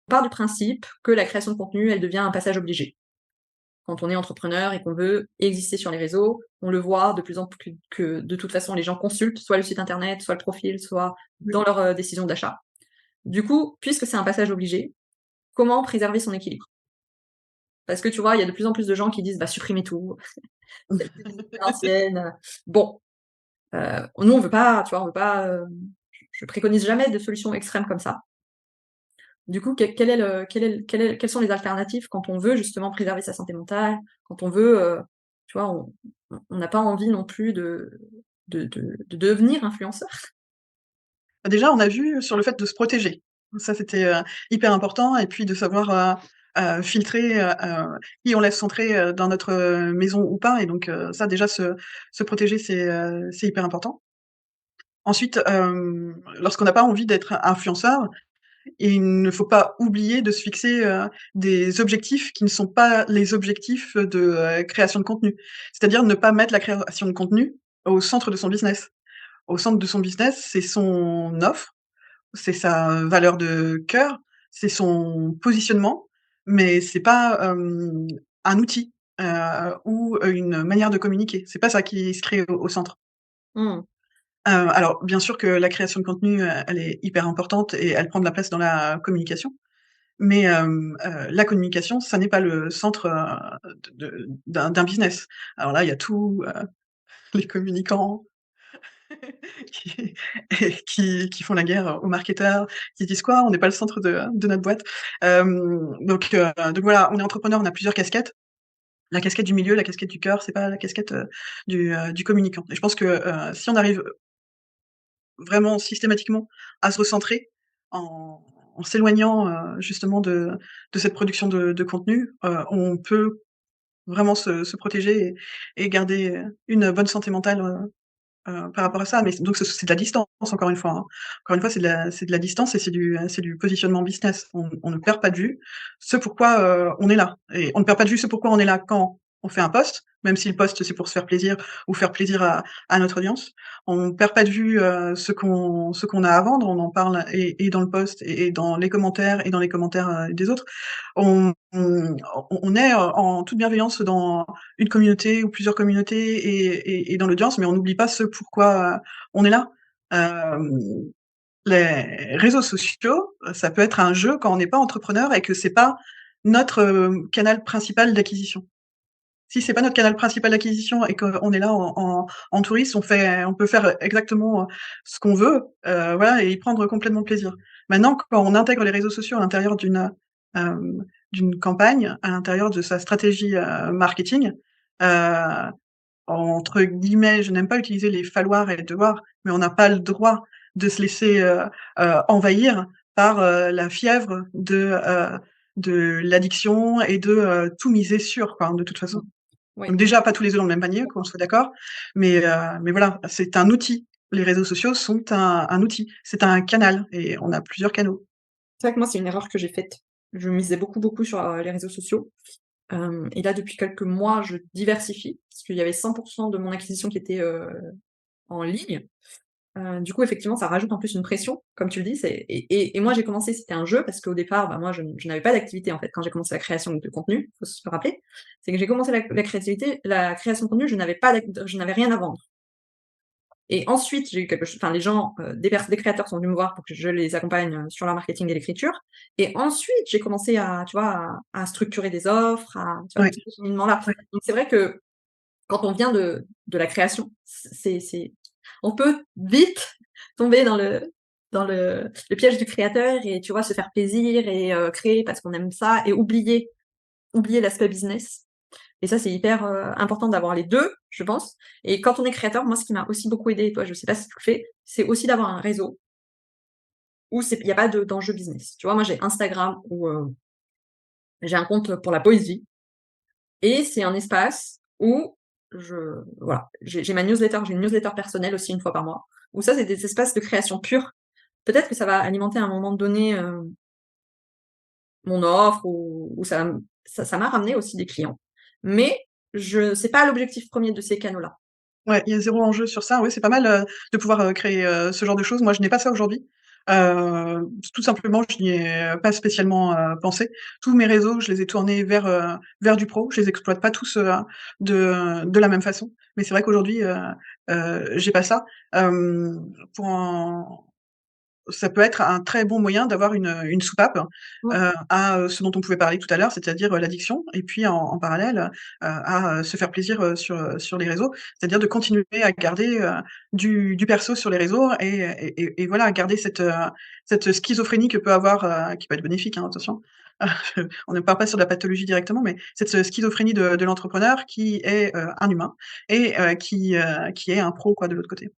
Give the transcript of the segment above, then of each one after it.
part du principe que la création de contenu, elle devient un passage obligé. Quand on est entrepreneur et qu'on veut exister sur les réseaux, on le voit de plus en plus que de toute façon les gens consultent soit le site internet, soit le profil, soit Oui. dans leur, décision d'achat. Du coup, puisque c'est un passage obligé, comment préserver son équilibre? Parce que tu vois, il y a de plus en plus de gens qui disent: «Bah, supprimez tout, faites plus d'idées à l'ancienne». Bon, nous on veut pas, tu vois, on veut pas, je préconise jamais de solutions extrêmes comme ça. Du coup, quelles sont les alternatives quand on veut justement préserver sa santé mentale, quand on veut, tu vois, on n'a pas envie non plus de devenir influenceur? Bah, déjà, on a vu sur le fait de se protéger. Ça, c'était, hyper important et puis de savoir, filtrer, qui on laisse entrer, dans notre, maison ou pas et donc ça déjà se protéger, c'est hyper important. Ensuite, lorsqu'on n'a pas envie d'être influenceur, il ne faut pas oublier de se fixer, des objectifs qui ne sont pas les objectifs de, création de contenu. C'est-à-dire ne pas mettre la création de contenu au centre de son business. Au centre de son business, c'est son offre, c'est sa valeur de cœur, c'est son positionnement, mais c'est pas, un outil, ou une manière de communiquer. C'est pas ça qui se crée au centre. Mmh. Alors bien sûr que la création de contenu, elle est hyper importante et elle prend de la place dans la communication, mais la communication, ça n'est pas le centre, d'un business. Alors là, il y a tous, les communicants qui qui font la guerre aux marketeurs, qui disent: «Quoi? On n'est pas le centre de notre boîte». Donc voilà, on est entrepreneur, on a plusieurs casquettes. La casquette du milieu, la casquette du cœur, c'est pas la casquette, du communicant et je pense que, si on arrive vraiment systématiquement à se recentrer en s'éloignant, justement de cette production de contenu, on peut vraiment se protéger et garder, une bonne santé mentale, par rapport à ça, mais donc c'est de la distance encore une fois, hein. Encore une fois, c'est de la distance et c'est du positionnement business. On ne perd pas de vue ce pourquoi, on est là et on ne perd pas de vue ce pourquoi on est là quand on fait un post, même si le post c'est pour se faire plaisir ou faire plaisir à notre audience. On perd pas de vue, ce qu'on a à vendre, on en parle et dans le post et dans les commentaires et dans les commentaires, des autres. On est, en toute bienveillance dans une communauté ou plusieurs communautés et dans l'audience, mais on n'oublie pas ce pourquoi, on est là. Hem, les réseaux sociaux, ça peut être un jeu quand on n'est pas entrepreneur et que c'est pas notre, canal principal d'acquisition. Si c'est pas notre canal principal d'acquisition et qu'on est là en touriste, on peut faire exactement, ce qu'on veut, voilà et y prendre complètement plaisir. Maintenant, quand on intègre les réseaux sociaux à l'intérieur d'une campagne, à l'intérieur de sa stratégie, marketing, heu, entre guillemets, je n'aime pas utiliser les falloirs et devoirs, mais on n'a pas le droit de se laisser, envahir par, la fièvre de l'addiction et de, tout miser sur quoi, de toute Mmh. façon. Ouais. Donc déjà, pas tous les œufs dans le même panier, qu'on soit d'accord, mais voilà, c'est un outil. Les réseaux sociaux sont un outil, c'est un canal et on a plusieurs canaux. C'est vrai que moi, c'est une erreur que j'ai faite. Je misais beaucoup, beaucoup sur, les réseaux sociaux, et là, depuis quelques mois, je diversifie parce qu'il y avait 100 de mon acquisition qui était, en ligne. Du coup, effectivement, ça rajoute en plus une pression, comme tu le dis, et moi, j'ai commencé, c'était un jeu parce qu'au départ, bah, moi, je n'avais pas d'activité, en fait, quand j'ai commencé la création de contenu, faut se le rappeler. C'est que j'ai commencé la création de contenu, je n'avais rien à vendre et ensuite, j'ai eu quelque chose enfin, les gens, des créateurs sont venus me voir pour que je les accompagne, sur leur marketing et l'écriture et ensuite, j'ai commencé à, tu vois, à structurer des offres, à tu vois, Ouais, tout ce cheminement-là. ouais. Donc c'est vrai que quand on vient de la création, c'est on peut vite tomber dans le piège du créateur et tu vois, se faire plaisir et créer parce qu'on aime ça et oublier l'aspect business et ça, c'est hyper, important d'avoir les 2, je pense et quand on est créateur, moi, ce qui m'a aussi beaucoup aidée et toi, je sais pas si tu le fais, c'est aussi d'avoir un réseau où il y a pas d'enjeu business. Tu vois, moi, j'ai Instagram où, j'ai un compte pour la poésie et c'est un espace où voilà, j'ai ma newsletter, j'ai une newsletter personnelle aussi une fois par mois, où ça, c'est des espaces de création pure. Peut-être que ça va alimenter à un moment donné, mon offre ou ça m'a ramené aussi des clients. Mais c'est pas l'objectif premier de ces canaux-là. Ouais, il y a zéro enjeu sur ça. Oui, c'est pas mal, de pouvoir, créer, ce genre de choses. Moi, je n'ai pas ça aujourd'hui. Tout simplement, je n'y ai pas spécialement, pensé. Tous mes réseaux, je les ai tournés vers du pro. Je les exploite pas tous, de la même façon. Mais c'est vrai qu'aujourd'hui, j'ai pas ça. Pour en Ça peut être un très bon moyen d'avoir une soupape, Mmh. à, ce dont on pouvait parler tout à l'heure, c'est-à-dire, l'addiction et puis en parallèle, à, se faire plaisir, sur les réseaux. C'est-à-dire de continuer à garder, du perso sur les réseaux et voilà, garder cette schizophrénie que peut avoir, qui peut être bénéfique, hein, attention. On ne parle pas sur de la pathologie directement, mais cette, schizophrénie de l'entrepreneur qui est, un humain et qui est un pro, quoi, de l'autre côté.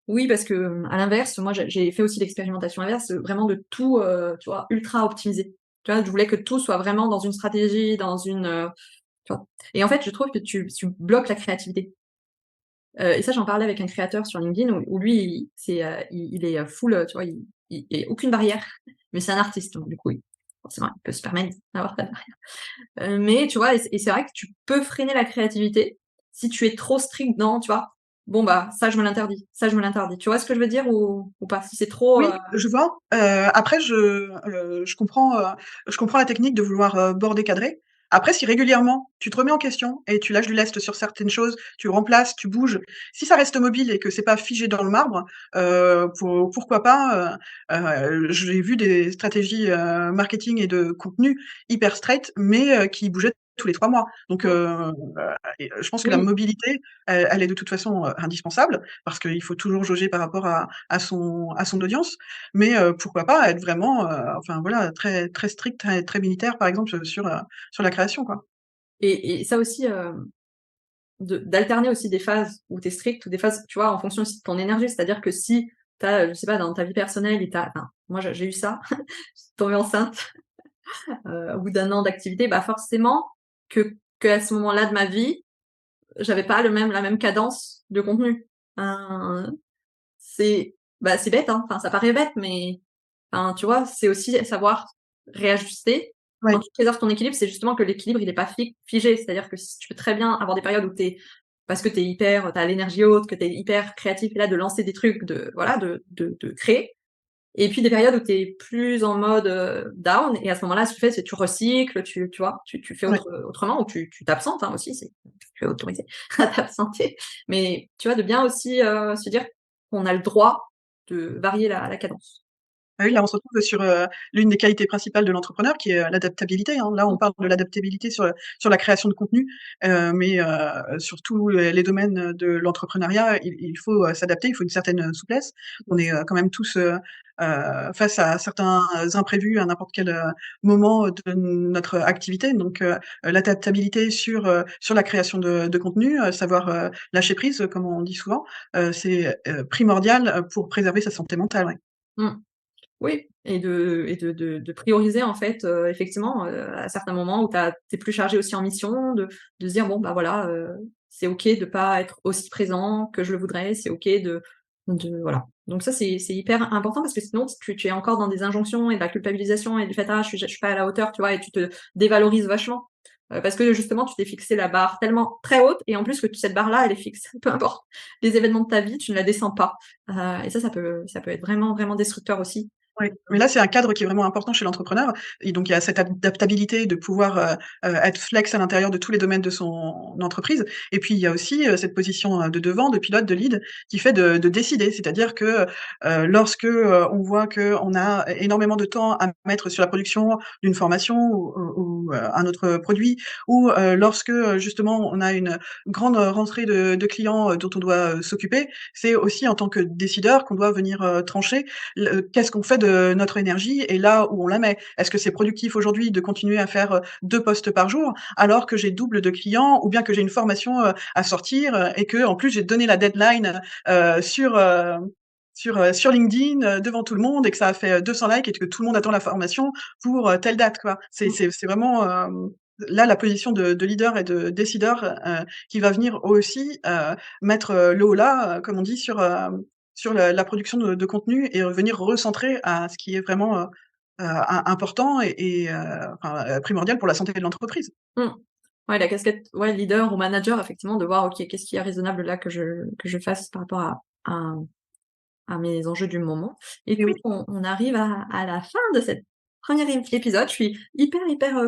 Oui, parce que, à l'inverse, moi, j'ai fait aussi l'expérimentation inverse, vraiment de tout, tu vois, ultra optimiser. Tu vois? Je voulais que tout soit vraiment dans une stratégie, dans une, tu vois? Et en fait, je trouve que tu bloques la créativité. Et ça, j'en parlais avec un créateur sur LinkedIn où lui, il est, full, tu vois, il y a aucune barrière, mais c'est un artiste, donc du coup, forcément, il peut se permettre d'avoir pas de barrière. Mais tu vois? Et c'est vrai que tu peux freiner la créativité si tu es trop strict dans, tu vois? Bon, bah, ça, je me l'interdis, ça, je me l'interdis. Tu vois ce que je veux dire ou pas? Si c'est trop, Oui, je vois. Après je comprends la technique de vouloir, border cadrer. Après, si régulièrement tu te remets en question et tu lâches du lest sur certaines choses, tu remplaces, tu bouges, si ça reste mobile et que c'est pas figé dans le marbre, pourquoi pas, j'ai vu des stratégies, marketing et de contenu hyper straight, mais qui bougeaient tous les 3 mois. Donc mmh, et je pense que la oui. mobilité, elle est de toute façon, indispensable parce qu'il faut toujours jauger par rapport à son audience. Mais pourquoi pas être vraiment, enfin voilà, très très strict, très très militaire par exemple, sur la création, quoi. Et ça aussi, d'alterner aussi des phases où tu es strict ou des phases, tu vois, en fonction aussi de ton énergie. C'est-à-dire que si tu as, je sais pas, dans ta vie personnelle et tu enfin, moi j'ai eu ça, je suis tombée enceinte, au bout d'1 an d'activité, bah, forcément qu'à ce moment-là de ma vie, j'avais pas la même cadence de contenu. Hein, c'est bête, hein, enfin, ça paraît bête, mais enfin, tu vois, c'est aussi savoir réajuster. Quand Ouais, tu préserves ton équilibre, c'est justement que l'équilibre, il est pas figé. C'est-à-dire que si tu peux très bien avoir des périodes où parce que tu es hyper, tu as l'énergie haute, que tu es hyper créatif et là, de lancer des trucs, de voilà, de créer. Et puis des périodes où tu es plus en mode, down et à ce moment-là, ce que tu fais, c'est tu recycles, tu vois? Tu fais ouais. autrement ou tu t'absentes, hein, aussi, tu es autorisé à t'absenter. Mais tu vois, de bien aussi, se dire qu'on a le droit de varier la cadence. Ah oui, là, on se retrouve sur, l'une des qualités principales de l'entrepreneur qui est, l'adaptabilité, hein. Là, on Mmh, parle de l'adaptabilité sur la création de contenu, mais sur tous les domaines de l'entrepreneuriat, il faut, s'adapter, il faut une certaine, souplesse. On bien est, sûr. quand même tous, face à certains imprévus à n'importe quel, moment de notre activité. Donc l'adaptabilité sur la création de contenu, savoir, lâcher prise, comme on dit souvent, c'est, primordial, pour préserver sa santé mentale, ouais. Mmh. Oui et de prioriser en fait, effectivement, à certains moments où tu es plus chargé aussi en mission, de se dire: «Bon, bah, voilà, c'est OK de pas être aussi présent que je le voudrais, c'est OK de» voilà. Donc ça, c'est hyper important parce que sinon tu es encore dans des injonctions et de la culpabilisation et du fait: «Ah, je suis pas à la hauteur», tu vois? Et tu te dévalorises vachement, parce que justement tu t'es fixé la barre tellement très haute et en plus que cette barre-là, elle est fixe. Peu importe les événements de ta vie, tu ne la descends pas, et ça peut être vraiment, vraiment destructeur aussi. Oui, mais là, c'est un cadre qui est vraiment important chez l'entrepreneur et donc il y a cette adaptabilité de pouvoir, être flex à l'intérieur de tous les domaines de son entreprise et puis il y a aussi, cette position, de devant, de pilote, de lead qui fait de décider. C'est-à-dire que, lorsque, on voit qu'on a énormément de temps à mettre sur la production d'une formation ou un autre produit ou, lorsque, justement on a une grande, rentrée de clients, dont on doit, s'occuper, c'est aussi en tant que décideur qu'on doit venir, trancher qu'est-ce qu'on fait de notre énergie et là où on la met? Est-ce que c'est productif aujourd'hui de continuer à faire, 2 postes par jour alors que j'ai double de clients ou bien que j'ai une formation, à sortir, et qu'en plus j'ai donné la deadline, sur LinkedIn, devant tout le monde et que ça a fait, 200 likes et que tout le monde attend la formation pour, telle date, quoi. C'est vraiment, là la position de leader et de décideur, qui va venir aussi, mettre, le holà, comme on dit sur la production de contenu et venir recentrer à ce qui est vraiment, important enfin, primordial pour la santé de l'entreprise. Mmh. Ouais, la casquette, ouais, leader ou manager, effectivement, de voir, OK, qu'est-ce qui est raisonnable là que je fasse par rapport à à mes enjeux du moment. Et oui, Écoute, on arrive à la fin de cette première épisode. Je suis hyper,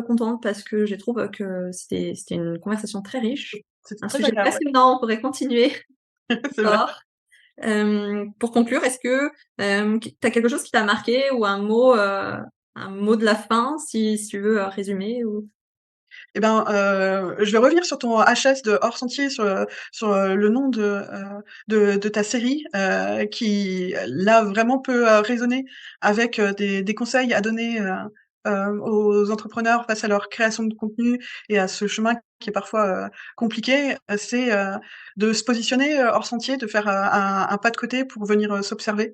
contente parce que je trouve que c'était une conversation très riche, c'était un très sujet agréable, ouais. passionnant, on pourrait continuer C'est vrai. encore. Pour conclure, est-ce que, tu as quelque chose qui t'a marqué ou un mot de la fin si tu veux, résumer ou Et ben, je vais revenir sur ton HS de hors sentier, sur, le nom de ta série, qui là vraiment peut, résonner avec, des conseils à donner, aux entrepreneurs face à leur création de contenu et à ce chemin qui est parfois, compliqué. C'est, de se positionner, hors sentier, de faire, un pas de côté pour venir, s'observer,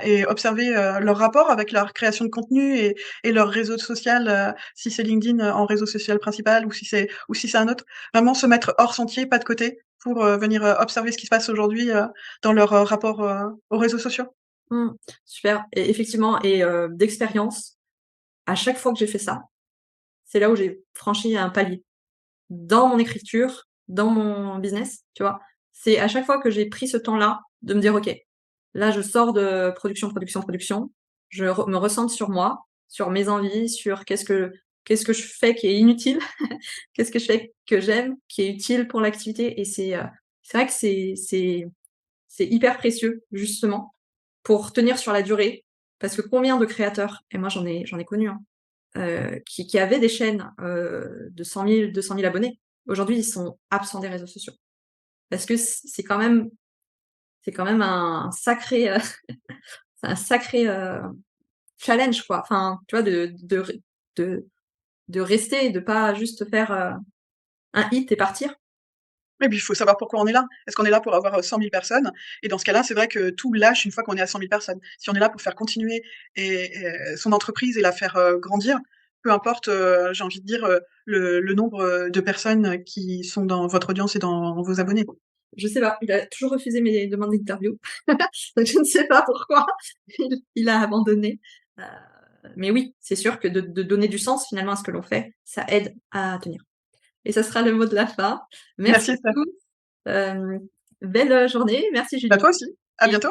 et observer, leur rapport avec leur création de contenu et leur réseau social, si c'est LinkedIn, en réseau social principal ou si c'est un autre. Vraiment se mettre hors sentier, pas de côté, pour, venir, observer ce qui se passe aujourd'hui, dans leur, rapport, aux réseaux sociaux. mmh, super et effectivement et d'expérience, à chaque fois que j'ai fait ça, c'est là où j'ai franchi un palier. Dans mon écriture, dans mon business, tu vois? C'est à chaque fois que j'ai pris ce temps-là de me dire: «OK, là je sors de production, je me recentre sur moi, sur mes envies, sur qu'est-ce que je fais qui est inutile, qu'est-ce que je fais que j'aime, qui est utile pour l'activité» et c'est vrai que c'est hyper précieux justement pour tenir sur la durée. Parce que combien de créateurs et moi j'en ai connu, hein, qui avaient des chaînes, de 100 000, 200 000 abonnés. Aujourd'hui, ils sont absents des réseaux sociaux. Parce que c'est quand même un sacré, c'est un sacré, challenge quoi. Enfin, tu vois, de de rester et de pas juste faire, un hit et partir. Et puis il faut savoir pourquoi on est là. Est-ce qu'on est là pour avoir, 100 000 personnes? Et dans ce cas-là, c'est vrai que tout lâche une fois qu'on est à 100 000 personnes. Si on est là pour faire continuer son entreprise et la faire, grandir, peu importe, j'ai envie de dire, le nombre, de personnes, qui sont dans votre audience et dans vos abonnés. Je sais pas, il a toujours refusé mes demandes d'interview. Donc je ne sais pas pourquoi il a abandonné. Heu, mais oui, c'est sûr que de donner du sens finalement à ce que l'on fait, ça aide à tenir. Et ça sera le mot de la fin. Merci Merci à Steph. tous, hem, belle, journée. Merci Bah, Julie toi aussi. À et bientôt.